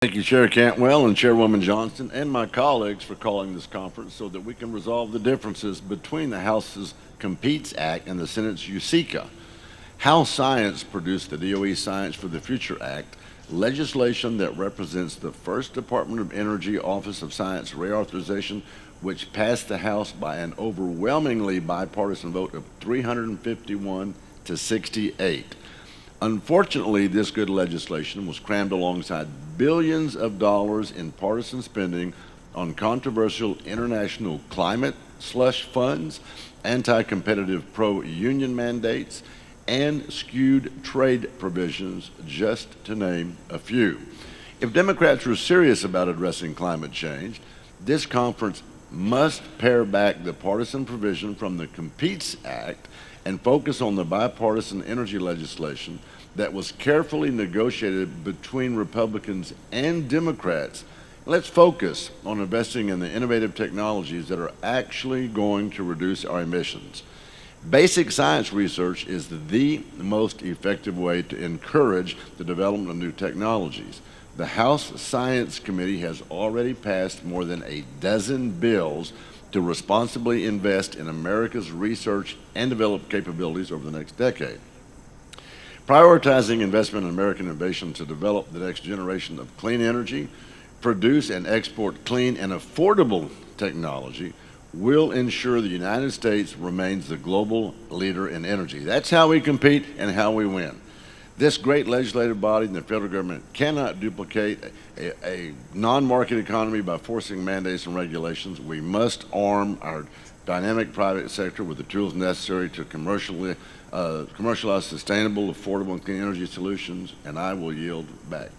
Thank you, Chair Cantwell and Chairwoman Johnson and my colleagues for calling this conference so that we can resolve the differences between the House's Competes Act and the Senate's USICA. House Science produced the DOE Science for the Future Act, legislation that represents the first Department of Energy Office of Science reauthorization, which passed the House by an overwhelmingly bipartisan vote of 351 to 68. Unfortunately, this good legislation was crammed alongside billions of dollars in partisan spending on controversial international climate slush funds, anti-competitive pro-union mandates, and skewed trade provisions, just to name a few. If Democrats were serious about addressing climate change, this conference must pare back the partisan provision from the Competes Act and focus on the bipartisan energy legislation that was carefully negotiated between Republicans and Democrats. Let's focus on investing in the innovative technologies that are actually going to reduce our emissions. Basic science research is the most effective way to encourage the development of new technologies. The House Science Committee has already passed more than a dozen bills to responsibly invest in America's research and development capabilities over the next decade. Prioritizing investment in American innovation to develop the next generation of clean energy, produce and export clean and affordable technology will ensure the United States remains the global leader in energy. That's how we compete and how we win. This great legislative body and the federal government cannot duplicate a non-market economy by forcing mandates and regulations. We must arm our dynamic private sector with the tools necessary to commercialize sustainable, affordable, and clean energy solutions, and I will yield back.